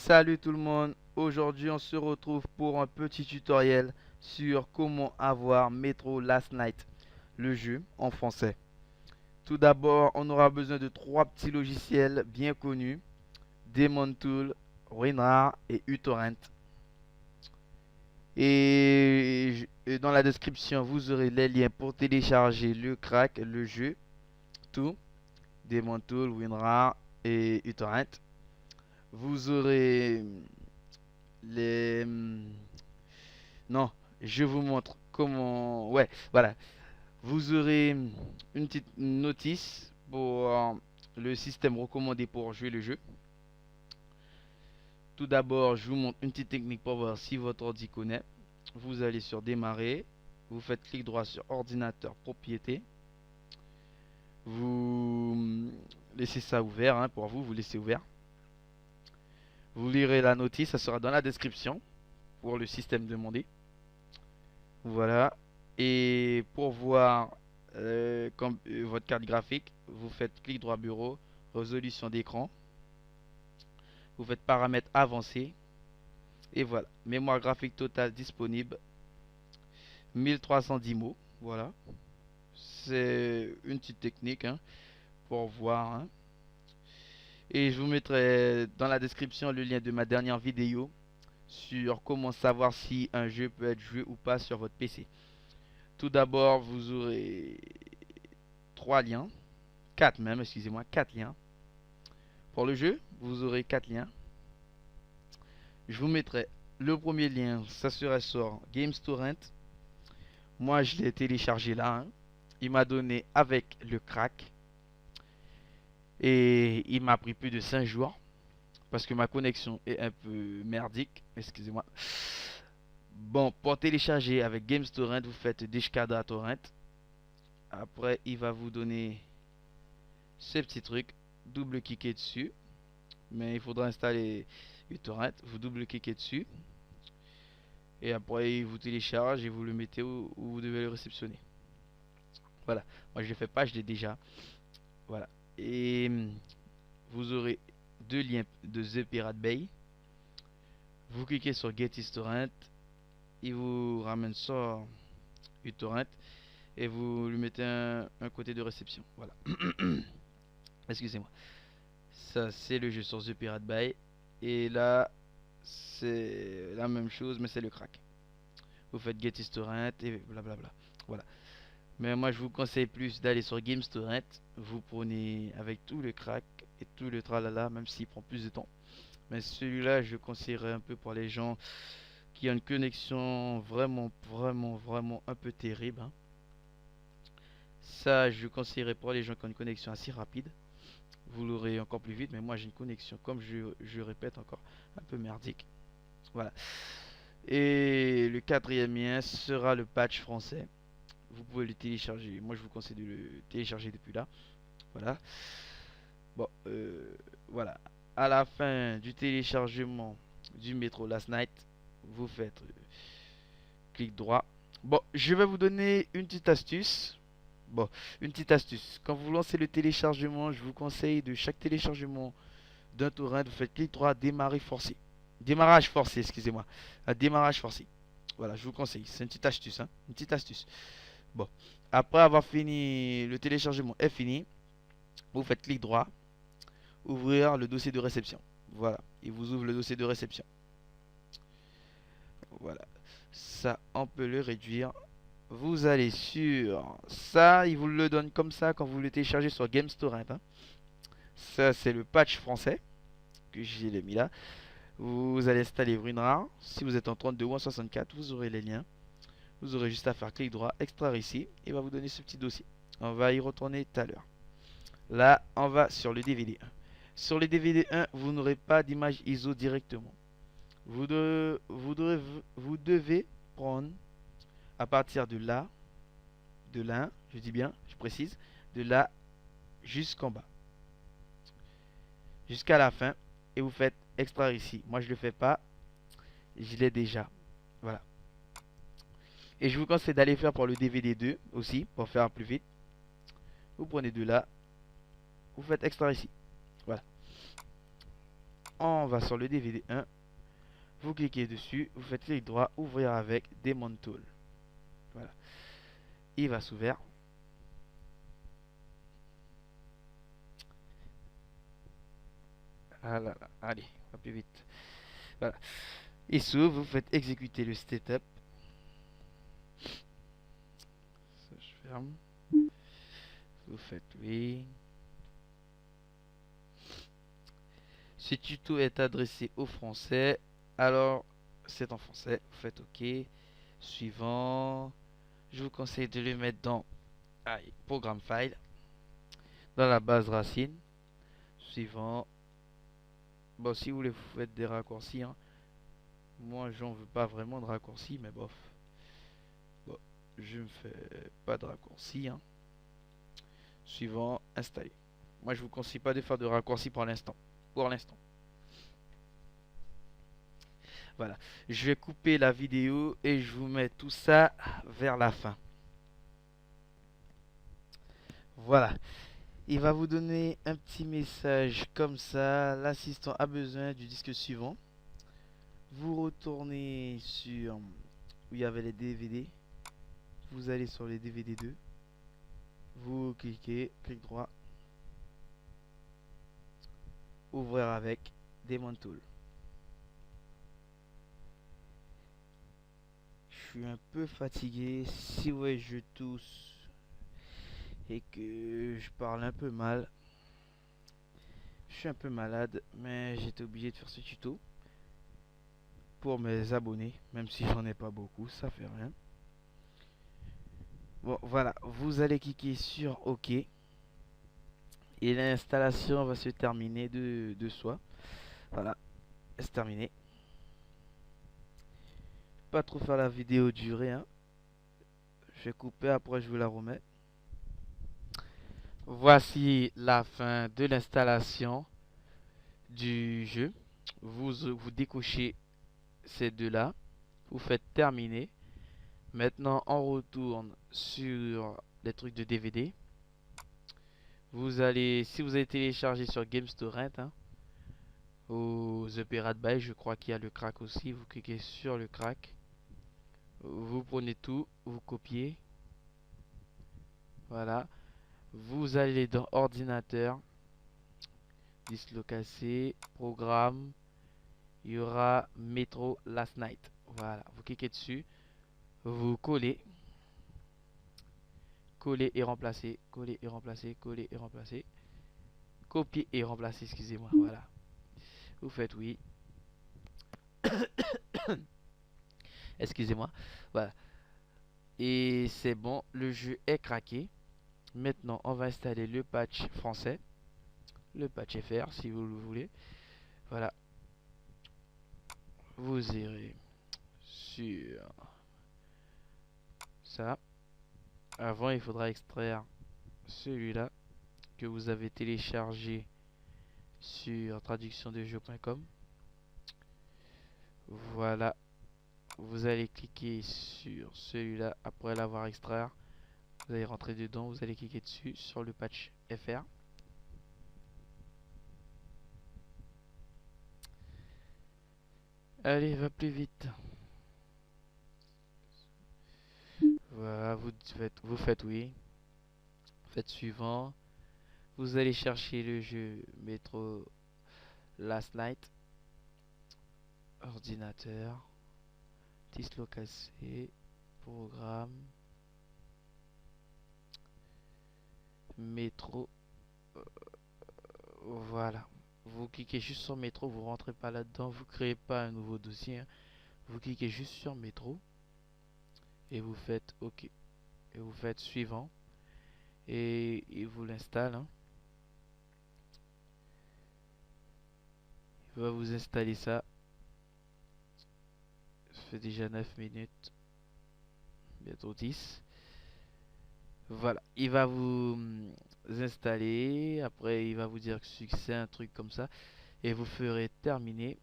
Salut tout le monde, aujourd'hui on se retrouve pour un petit tutoriel sur comment avoir Metro Last Night, le jeu en français. Tout d'abord, on aura besoin de trois petits logiciels bien connus, Demon Tool, WinRAR et uTorrent. Et dans la description, vous aurez les liens pour télécharger le crack, le jeu, tout, Demon Tool, WinRAR et uTorrent. Vous aurez les non, je vous montre comment. Ouais, voilà. Vous aurez une petite notice pour le système recommandé pour jouer le jeu. Tout d'abord, je vous montre une petite technique pour voir si votre ordi connaît. Vous allez sur Démarrer. Vous faites clic droit sur Ordinateur Propriété. Vous laissez ça ouvert pour vous. Vous laissez ouvert. Vous lirez la notice. Ça sera dans la description pour le système demandé. Voilà. Et pour voir votre carte graphique, vous faites clic droit bureau, résolution d'écran, vous faites paramètres avancés et voilà. Mémoire graphique totale disponible 1310 mots. Voilà. C'est une petite technique pour voir. Et je vous mettrai dans la description le lien de ma dernière vidéo sur comment savoir si un jeu peut être joué ou pas sur votre PC. Tout d'abord, vous aurez trois liens, quatre même, excusez-moi, quatre liens. Pour le jeu, vous aurez quatre liens. Je vous mettrai le premier lien, ça serait sur GamesTorrent. Moi, je l'ai téléchargé là. Il m'a donné avec le crack. Et il m'a pris plus de 5 jours. Parce que ma connexion est un peu merdique. Excusez-moi. Bon, pour télécharger avec GamesTorrent, vous faites Deshkada Torrent. Après, il va vous donner ce petit truc. Double-cliquez dessus. Mais il faudra installer uTorrent. Vous double-cliquez dessus. Et après, il vous télécharge et vous le mettez où vous devez le réceptionner. Voilà. Moi, je ne le fais pas, je l'ai déjà. Voilà. Et vous aurez deux liens de The Pirate Bay. Vous cliquez sur Get uTorrent. Il vous ramène sur uTorrent. Et vous lui mettez un côté de réception. Voilà. Excusez-moi. Ça, c'est le jeu sur The Pirate Bay. Et là, c'est la même chose, mais c'est le crack. Vous faites Get uTorrent et blablabla. Voilà. Mais moi, je vous conseille plus d'aller sur GamesTorrent. Vous prenez avec tout le crack et tout le tralala, même s'il prend plus de temps. Mais celui-là, je conseillerais un peu pour les gens qui ont une connexion vraiment un peu terrible. Ça, je conseillerais pour les gens qui ont une connexion assez rapide. Vous l'aurez encore plus vite, mais moi j'ai une connexion, comme je répète encore, un peu merdique. Voilà. Et le quatrième lien sera le patch français. Vous pouvez le télécharger. Moi je vous conseille de le télécharger depuis là. Voilà. Bon, voilà. À la fin du téléchargement du Metro Last Night, vous faites clic droit. Bon, je vais vous donner une petite astuce. Bon, une petite astuce. Quand vous lancez le téléchargement, je vous conseille de chaque téléchargement d'un torrent, vous faites clic droit, démarrer forcé. Démarrage forcé, excusez-moi. Un démarrage forcé. Voilà, je vous conseille. C'est une petite astuce, une petite astuce. Bon, après avoir fini, le téléchargement est fini. Vous faites clic droit, ouvrir le dossier de réception. Voilà, il vous ouvre le dossier de réception. Voilà, ça, on peut le réduire. Vous allez sur ça, il vous le donne comme ça quand vous le téléchargez sur GamesTorrent. Ça, c'est le patch français que j'ai mis là. Vous allez installer WinRAR. Si vous êtes en 32 ou en 64, vous aurez les liens. Vous aurez juste à faire clic droit, extraire ici. Et va vous donner ce petit dossier. On va y retourner tout à l'heure. Là, on va sur le DVD 1. Sur le DVD 1, vous n'aurez pas d'image ISO directement. Vous devez prendre à partir de là, de là, je dis bien, je précise, de là jusqu'en bas. Jusqu'à la fin. Et vous faites extraire ici. Moi, je ne le fais pas. Je l'ai déjà. Voilà. Et je vous conseille d'aller faire pour le DVD 2 aussi, pour faire plus vite. Vous prenez de là. Vous faites extraire ici. Voilà. On va sur le DVD 1. Vous cliquez dessus, vous faites clic droit, ouvrir avec Demon Tool. Voilà. Il va s'ouvrir. Ah là là, allez, va plus vite. Voilà. Il s'ouvre, vous faites exécuter le setup. Ça, je ferme. Vous faites oui. Ce tuto est adressé aux Français. Alors, c'est en français. Vous faites OK. Suivant. Je vous conseille de le mettre dans Programme File. Dans la base racine. Suivant. Bon, si vous voulez, vous faites des raccourcis. Hein. Moi, j'en veux pas vraiment de raccourcis, mais bof. Bon, je ne fais pas de raccourcis. Hein. Suivant, installer. Moi, je vous conseille pas de faire de raccourcis pour l'instant. Pour l'instant. Voilà. Je vais couper la vidéo et je vous mets tout ça vers la fin. Voilà. Il va vous donner un petit message comme ça. L'assistant a besoin du disque suivant. Vous retournez sur où il y avait les DVD. Vous allez sur les DVD 2. Vous cliquez, clic droit. Ouvrir avec Demon Tool. Je suis un peu fatigué. Si ouais, je tousse et que je parle un peu mal. Je suis un peu malade, mais j'étais obligé de faire ce tuto pour mes abonnés, même si j'en ai pas beaucoup, ça fait rien. Bon, voilà, vous allez cliquer sur OK et l'installation va se terminer de soi. Voilà, c'est terminé. Pas trop faire la vidéo durer, hein. Je vais couper, après je vous la remets. Voici la fin de l'installation du jeu. Vous décochez ces deux-là. Vous faites terminer. Maintenant, on retourne sur les trucs de DVD. Vous allez, si vous avez téléchargé sur GameStorrent, hein, ou The Pirate Bay, je crois qu'il y a le crack aussi. Vous cliquez sur le crack. Vous prenez tout, vous copiez. Voilà. Vous allez dans ordinateur, dislocacer, programme. Il y aura Metro Last Night. Voilà. Vous cliquez dessus. Vous collez. Coller et remplacer. Coller et remplacer. Coller et remplacer. Copier et remplacer, excusez-moi. Voilà. Vous faites oui. Excusez-moi. Voilà. Et c'est bon, le jeu est craqué. Maintenant, on va installer le patch français. Le patch FR, si vous le voulez. Voilà. Vous irez sur ça. Avant, il faudra extraire celui-là que vous avez téléchargé sur traductiondejeux.com. Voilà. Vous allez cliquer sur celui-là après l'avoir extrait. Vous allez rentrer dedans, vous allez cliquer dessus sur le patch FR. Allez, va plus vite. Voilà, vous faites oui. Faites suivant. Vous allez chercher le jeu Metro Last Night. Ordinateur. Dislocacer. Programme. Métro. Voilà. Vous cliquez juste sur métro, vous rentrez pas là-dedans, vous créez pas un nouveau dossier. Hein. Vous cliquez juste sur métro et vous faites OK. Et vous faites suivant et il vous l'installe. Hein. Il va vous installer ça. Ça fait déjà 9 minutes, bientôt 10. Voilà, il va vous installer. Après, il va vous dire que succès, un truc comme ça. Et vous ferez terminer.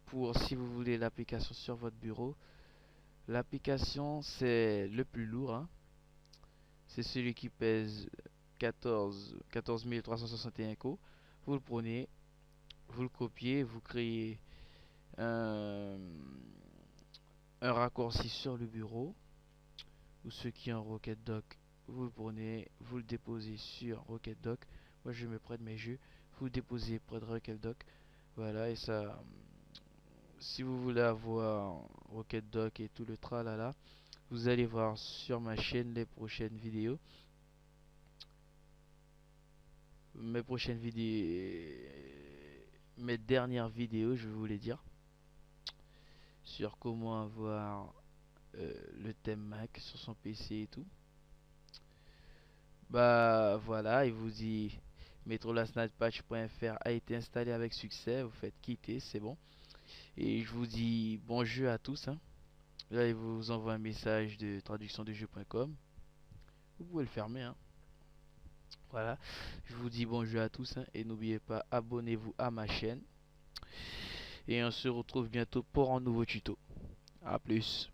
Pour si vous voulez l'application sur votre bureau. L'application, c'est le plus lourd. Hein. C'est celui qui pèse 14 361 co. Vous le prenez, vous le copiez, vous créez un, un raccourci sur le bureau, ou ce qui est en Rocket Dock, vous le prenez, vous le déposez sur Rocket Dock. Moi je me prête mes jeux, vous le déposez près de Rocket Dock. Voilà, et ça, si vous voulez avoir Rocket Dock et tout le tralala, vous allez voir sur ma chaîne les prochaines vidéos. Mes prochaines vidéos, mes dernières vidéos, je voulais dire, sur comment avoir le thème Mac sur son PC et tout. Bah voilà, il vous dit metrolasnatpatch.fr a été installé avec succès, vous faites quitter, c'est bon. Et je vous dis bon jeu à tous, hein. Là, il vous envoie un message de traduction de jeu.com. Vous pouvez le fermer, hein. Voilà, je vous dis bon jeu à tous, hein, et n'oubliez pas, abonnez-vous à ma chaîne. Et on se retrouve bientôt pour un nouveau tuto. A plus.